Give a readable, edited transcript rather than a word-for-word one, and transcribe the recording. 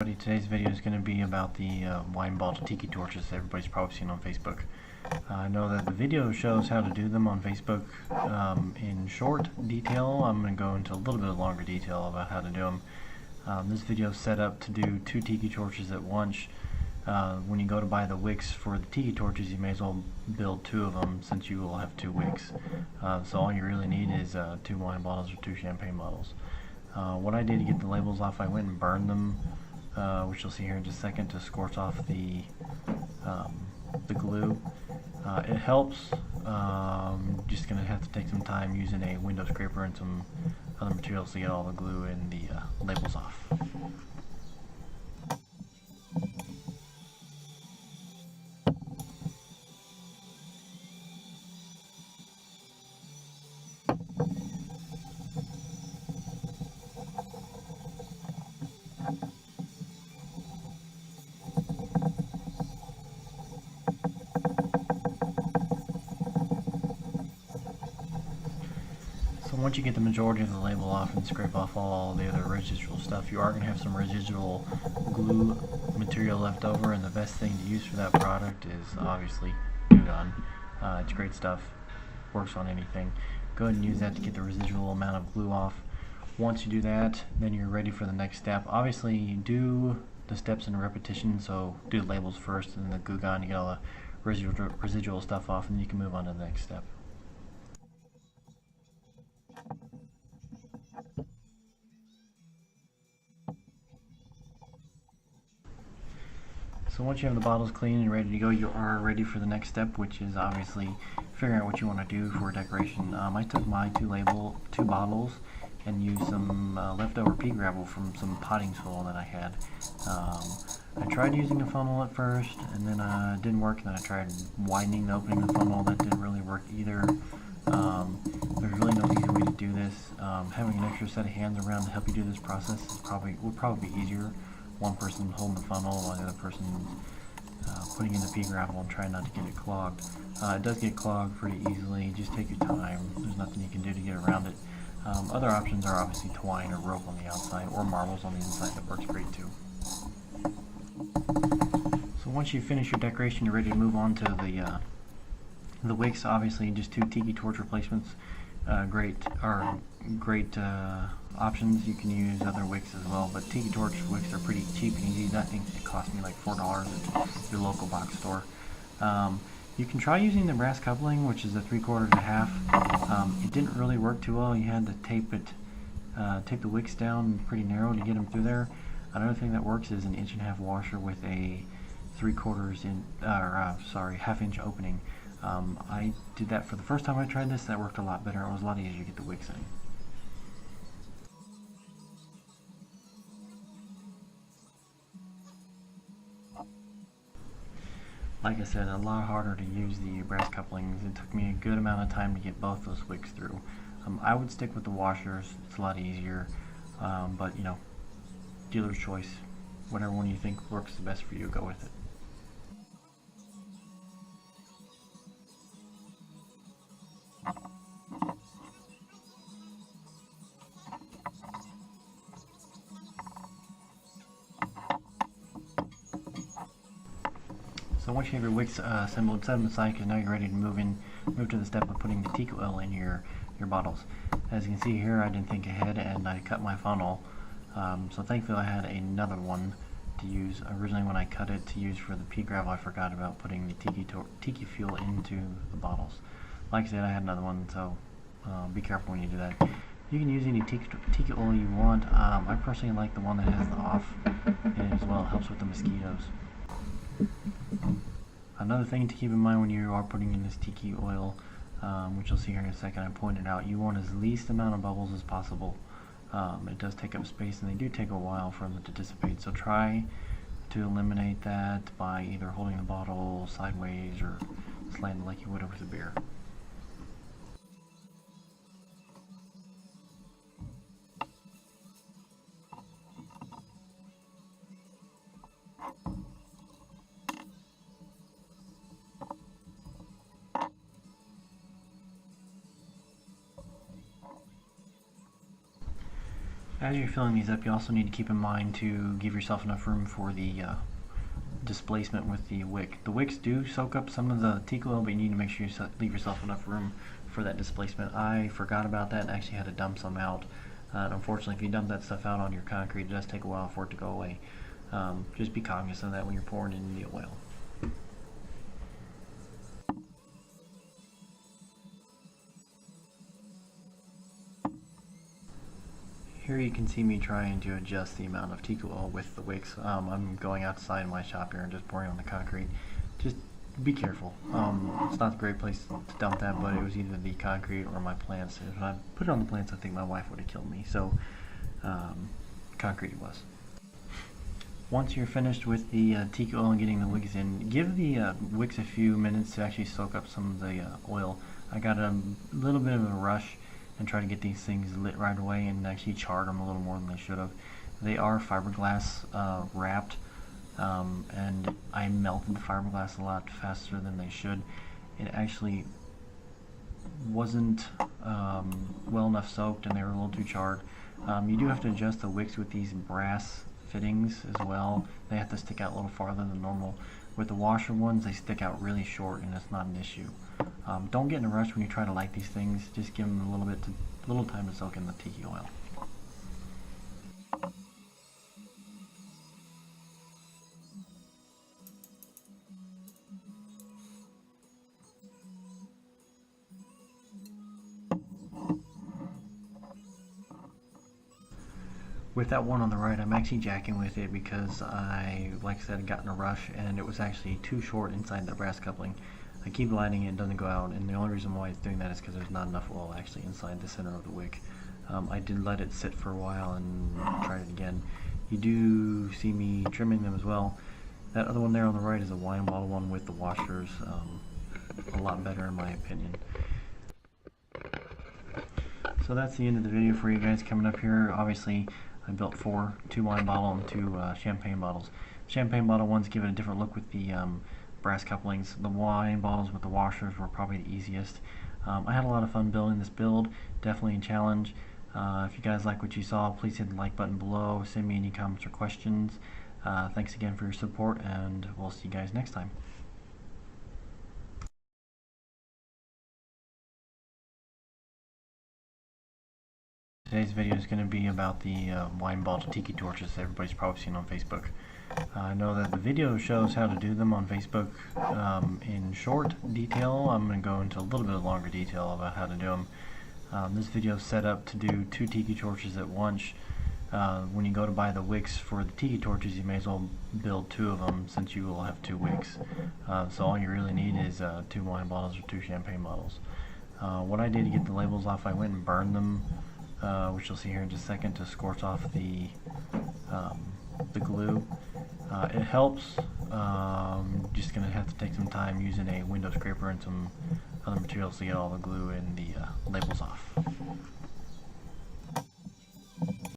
Today's video is going to be about the wine bottle tiki torches that everybody's probably seen on Facebook. I know that the video shows how to do them on Facebook in short detail. I'm going to go into a little bit of longer detail about how to do them. This video is set up to do 2 tiki torches at once. When you go to buy the wicks for the tiki torches, you may as well build 2 of them since you will have 2 wicks. So all you really need is 2 wine bottles or 2 champagne bottles. What I did to get the labels off, I went and burned them, which you'll see here in just a second, to scorch off the glue. It helps. Just going to have to take some time using a window scraper and some other materials to get all the glue and the labels off. So once you get the majority of the label off and scrape off all the other residual stuff, you are going to have some residual glue material left over, and the best thing to use for that product is obviously glue gun. It's great stuff, works on anything. Go ahead and use that to get the residual amount of glue off. Once you do that, then you're ready for the next step. Obviously, you do the steps in repetition, so do the labels first and then the glue gun to get all the residual stuff off, and you can move on to the next step. So once you have the bottles clean and ready to go, you are ready for the next step, which is obviously figuring out what you want to do for decoration. I took my 2 bottles and used some leftover pea gravel from some potting soil that I had. I tried using a funnel at first, and then it didn't work, and then I tried widening the opening of the funnel. That didn't really work either. There's really no easy way to do this. Having an extra set of hands around to help you do this process would probably be easier. One person holding the funnel while the other person putting in the pea gravel and trying not to get it clogged. It does get clogged pretty easily. Just take your time. There's nothing you can do to get around it. Other options are obviously twine or rope on the outside, or marbles on the inside. That works great too. So once you finish your decoration, you're ready to move on to the wicks. Obviously, just 2 tiki torch replacements. Great options. You can use other wicks as well, but tiki torch wicks are pretty cheap and easy. I think it cost me like $4 at your local box store. You can try using the brass coupling, which is a 3/4 to half. It didn't really work too well. You had to tape the wicks down pretty narrow to get them through there. Another thing that works is an 1.5" washer with a 1/2" opening. I did that for the first time I tried this. That worked a lot better. It was a lot easier to get the wicks in. Like I said, a lot harder to use the brass couplings. It took me a good amount of time to get both those wicks through. I would stick with the washers. It's a lot easier, but you know, dealer's choice. Whatever one you think works the best for you, go with it. So once you have your wicks assembled, set them aside, because now you're ready to move to the step of putting the tiki oil in your bottles. As you can see here, I didn't think ahead and I cut my funnel. So thankfully I had another one to use. Originally when I cut it to use for the pea gravel, I forgot about putting the tiki fuel into the bottles. Like I said, I had another one, so be careful when you do that. You can use any tiki oil you want. I personally like the one that has the off in it as well. It helps with the mosquitoes. Another thing to keep in mind when you are putting in this tiki oil, which you'll see here in a second, I pointed out, you want as least amount of bubbles as possible. It does take up space, and they do take a while for them to dissipate, so try to eliminate that by either holding the bottle sideways or slanted like you would with a beer. As you're filling these up, you also need to keep in mind to give yourself enough room for the displacement with the wick. The wicks do soak up some of the teak oil, but you need to make sure you leave yourself enough room for that displacement. I forgot about that and actually had to dump some out. And unfortunately, if you dump that stuff out on your concrete, it does take a while for it to go away. Just be cognizant of that when you're pouring in the oil. Here you can see me trying to adjust the amount of teak oil with the wicks. I'm going outside my shop here and just pouring on the concrete. Just be careful. It's not a great place to dump that, but it was either the concrete or my plants. If I put it on the plants, I think my wife would have killed me. So concrete it was. Once you're finished with the teak oil and getting the wicks in, give the wicks a few minutes to actually soak up some of the oil. I got a little bit of a rush and try to get these things lit right away and actually charred them a little more than they should have. They are fiberglass wrapped, and I melted the fiberglass a lot faster than they should. It actually wasn't well enough soaked, and they were a little too charred. You do have to adjust the wicks with these brass fittings as well. They have to stick out a little farther than normal. With the washer ones, they stick out really short, and it's not an issue. Don't get in a rush when you try to light these things. Just give them a little time to soak in the tiki oil. With that one on the right, I'm actually jacking with it because like I said, got in a rush and it was actually too short inside the brass coupling. I keep lighting it, it doesn't go out, and the only reason why it's doing that is because there's not enough oil actually inside the center of the wick. I did let it sit for a while and try it again. You do see me trimming them as well. That other one there on the right is a wine bottle one with the washers. A lot better in my opinion. So that's the end of the video for you guys. Coming up here, obviously I built two wine bottle and two champagne bottles. Champagne bottle ones give it a different look with the brass couplings. The wine bottles with the washers were probably the easiest. I had a lot of fun building this build. Definitely a challenge. If you guys like what you saw, please hit the like button below. Send me any comments or questions. Thanks again for your support, and we'll see you guys next time. Today's video is going to be about the wine bottle tiki torches that everybody's probably seen on Facebook. I know that the video shows how to do them on Facebook in short detail. I'm going to go into a little bit of longer detail about how to do them. This video is set up to do 2 tiki torches at once. When you go to buy the wicks for the tiki torches, you may as well build 2 of them since you will have 2 wicks. So all you really need is 2 wine bottles or 2 champagne bottles. What I did to get the labels off, I went and burned them, which you'll see here in just a second, to scorch off the glue. It helps. Just going to have to take some time using a window scraper and some other materials to get all the glue and the labels off.